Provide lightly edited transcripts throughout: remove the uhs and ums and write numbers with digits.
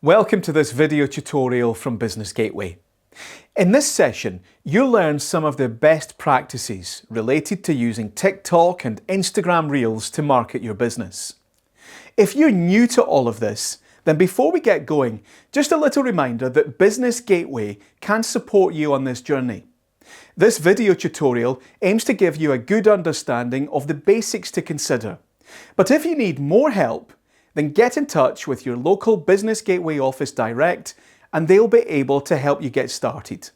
Welcome to this video tutorial from Business Gateway. In this session, you'll learn some of the best practices related to using TikTok and Instagram Reels to market your business. If you're new to all of this, then before we get going, just a little reminder that Business Gateway can support you on this journey. This video tutorial aims to give you a good understanding of the basics to consider. But if you need more help, then get in touch with your local Business Gateway office direct and they'll be able to help you get started.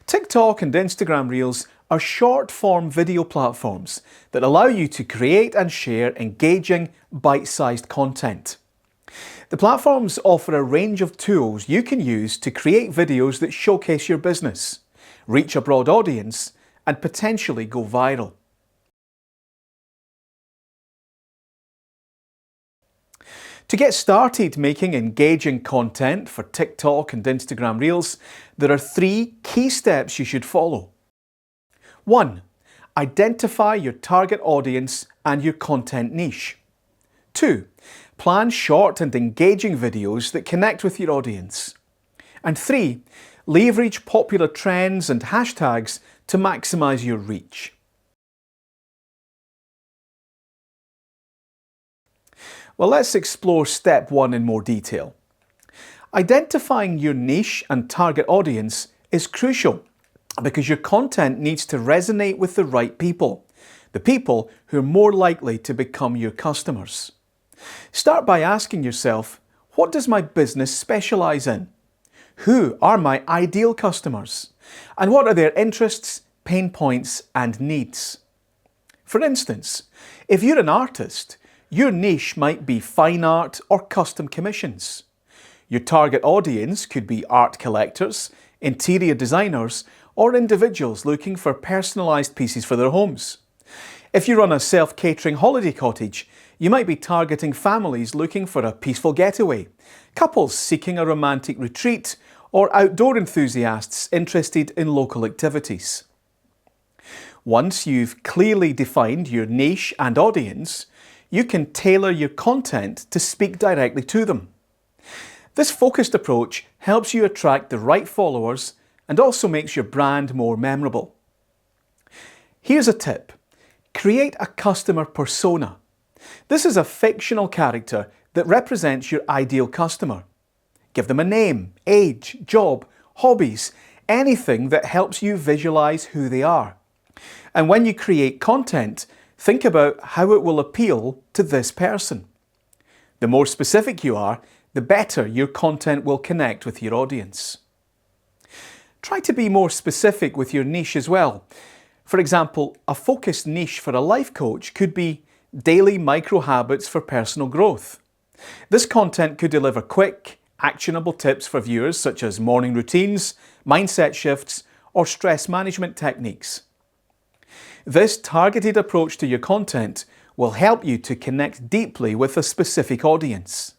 TikTok and Instagram Reels are short-form video platforms that allow you to create and share engaging, bite-sized content. The platforms offer a range of tools you can use to create videos that showcase your business, reach a broad audience, and potentially go viral. To get started making engaging content for TikTok and Instagram Reels, there are 3 key steps you should follow. 1. Identify your target audience and your content niche. 2. Plan short and engaging videos that connect with your audience. And 3. Leverage popular trends and hashtags to maximize your reach. Well, let's explore step 1 in more detail. Identifying your niche and target audience is crucial because your content needs to resonate with the right people, the people who are more likely to become your customers. Start by asking yourself, what does my business specialize in? Who are my ideal customers? And what are their interests, pain points, and needs? For instance, if you're an artist, your niche might be fine art or custom commissions. Your target audience could be art collectors, interior designers, or individuals looking for personalised pieces for their homes. If you run a self-catering holiday cottage, you might be targeting families looking for a peaceful getaway, couples seeking a romantic retreat, or outdoor enthusiasts interested in local activities. Once you've clearly defined your niche and audience, you can tailor your content to speak directly to them. This focused approach helps you attract the right followers and also makes your brand more memorable. Here's a tip. Create a customer persona. This is a fictional character that represents your ideal customer. Give them a name, age, job, hobbies, anything that helps you visualize who they are. And when you create content, think about how it will appeal to this person. The more specific you are, the better your content will connect with your audience. Try to be more specific with your niche as well. For example, a focused niche for a life coach could be daily micro habits for personal growth. This content could deliver quick, actionable tips for viewers such as morning routines, mindset shifts, or stress management techniques. This targeted approach to your content will help you to connect deeply with a specific audience.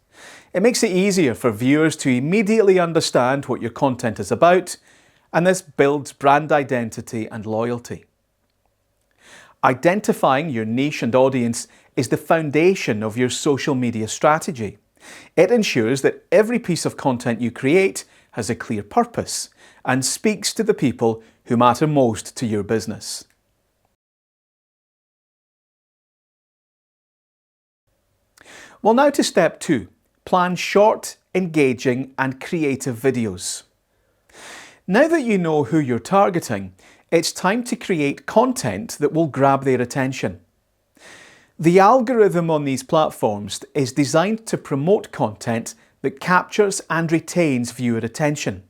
It makes it easier for viewers to immediately understand what your content is about, and this builds brand identity and loyalty. Identifying your niche and audience is the foundation of your social media strategy. It ensures that every piece of content you create has a clear purpose and speaks to the people who matter most to your business. Well, now to step 2. Plan short, engaging, and creative videos. Now that you know who you're targeting, it's time to create content that will grab their attention. The algorithm on these platforms is designed to promote content that captures and retains viewer attention.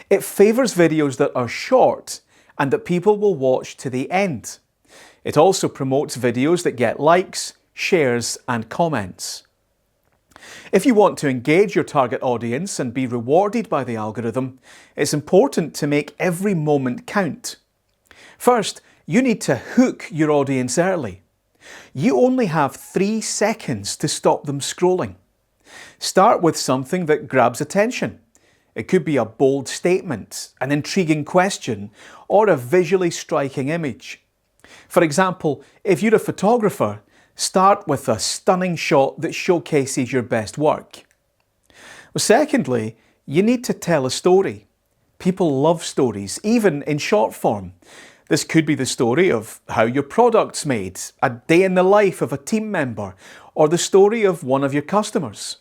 It favours videos that are short and that people will watch to the end. It also promotes videos that get likes, shares, and comments. If you want to engage your target audience and be rewarded by the algorithm, it's important to make every moment count. First, you need to hook your audience early. You only have 3 seconds to stop them scrolling. Start with something that grabs attention. It could be a bold statement, an intriguing question, or a visually striking image. For example, if you're a photographer, Start with a stunning shot that showcases your best work. Well, secondly, you need to tell a story. People love stories, even in short form. This could be the story of how your product's made, a day in the life of a team member, or the story of one of your customers.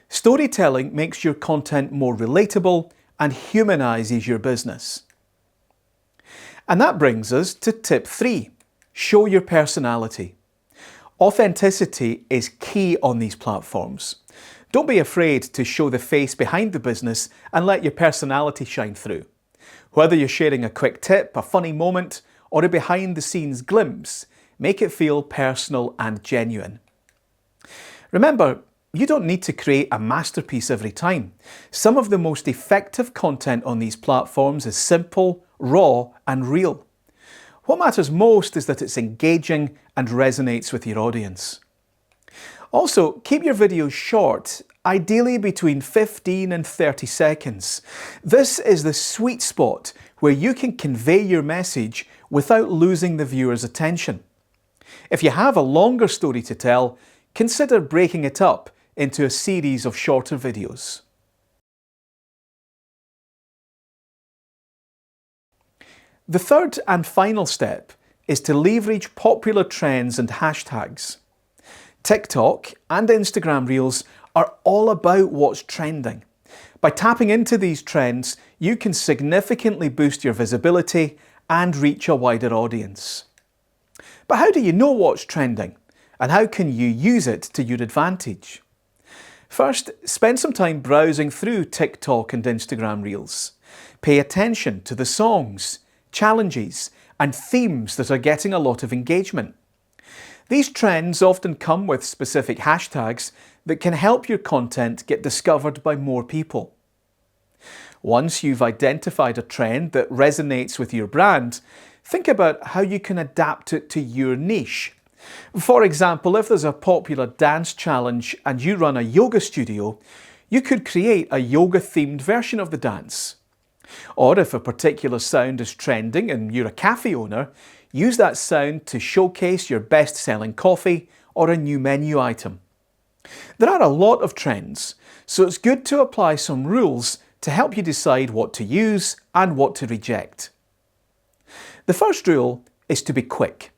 Storytelling makes your content more relatable and humanises your business. And that brings us to tip 3. Show your personality. Authenticity is key on these platforms. Don't be afraid to show the face behind the business and let your personality shine through. Whether you're sharing a quick tip, a funny moment, or a behind-the-scenes glimpse, make it feel personal and genuine. Remember, you don't need to create a masterpiece every time. Some of the most effective content on these platforms is simple, raw, and real. What matters most is that it's engaging and resonates with your audience. Also, keep your videos short, ideally between 15 and 30 seconds. This is the sweet spot where you can convey your message without losing the viewer's attention. If you have a longer story to tell, consider breaking it up into a series of shorter videos. The third and final step is to leverage popular trends and hashtags. TikTok and Instagram Reels are all about what's trending. By tapping into these trends, you can significantly boost your visibility and reach a wider audience. But how do you know what's trending? And how can you use it to your advantage? First, spend some time browsing through TikTok and Instagram Reels. Pay attention to the songs, challenges, and themes that are getting a lot of engagement. These trends often come with specific hashtags that can help your content get discovered by more people. Once you've identified a trend that resonates with your brand, think about how you can adapt it to your niche. For example, if there's a popular dance challenge and you run a yoga studio, you could create a yoga-themed version of the dance. Or if a particular sound is trending and you're a cafe owner, use that sound to showcase your best-selling coffee or a new menu item. There are a lot of trends, so it's good to apply some rules to help you decide what to use and what to reject. The first rule is to be quick.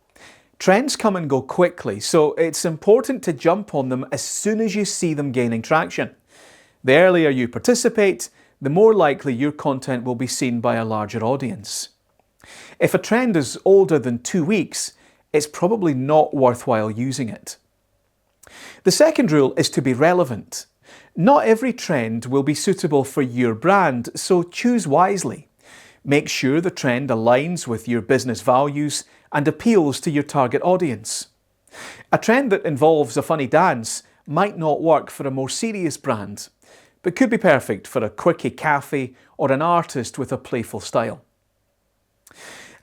Trends come and go quickly, so it's important to jump on them as soon as you see them gaining traction. The earlier you participate, the more likely your content will be seen by a larger audience. If a trend is older than 2 weeks, it's probably not worthwhile using it. The second rule is to be relevant. Not every trend will be suitable for your brand, so choose wisely. Make sure the trend aligns with your business values and appeals to your target audience. A trend that involves a funny dance might not work for a more serious brand, but could be perfect for a quirky cafe or an artist with a playful style.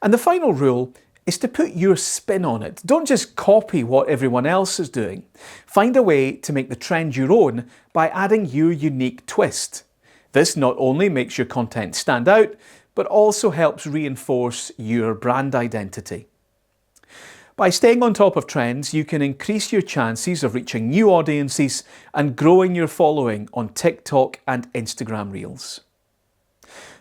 And the final rule is to put your spin on it. Don't just copy what everyone else is doing. Find a way to make the trend your own by adding your unique twist. This not only makes your content stand out, but also helps reinforce your brand identity. By staying on top of trends, you can increase your chances of reaching new audiences and growing your following on TikTok and Instagram Reels.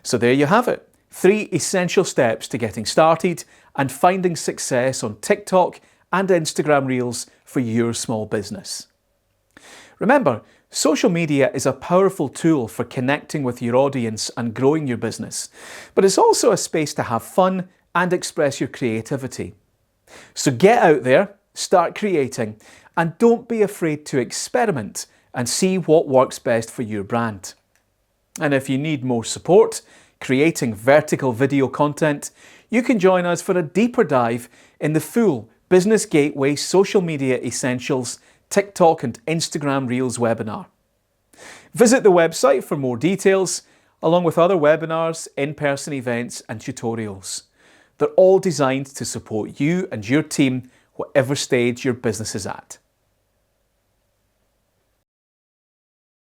So there you have it, 3 essential steps to getting started and finding success on TikTok and Instagram Reels for your small business. Remember, social media is a powerful tool for connecting with your audience and growing your business, but it's also a space to have fun and express your creativity. So get out there, start creating, and don't be afraid to experiment and see what works best for your brand. And if you need more support creating vertical video content, you can join us for a deeper dive in the full Business Gateway Social Media Essentials TikTok and Instagram Reels webinar. Visit the website for more details, along with other webinars, in-person events and tutorials. They're all designed to support you and your team, whatever stage your business is at.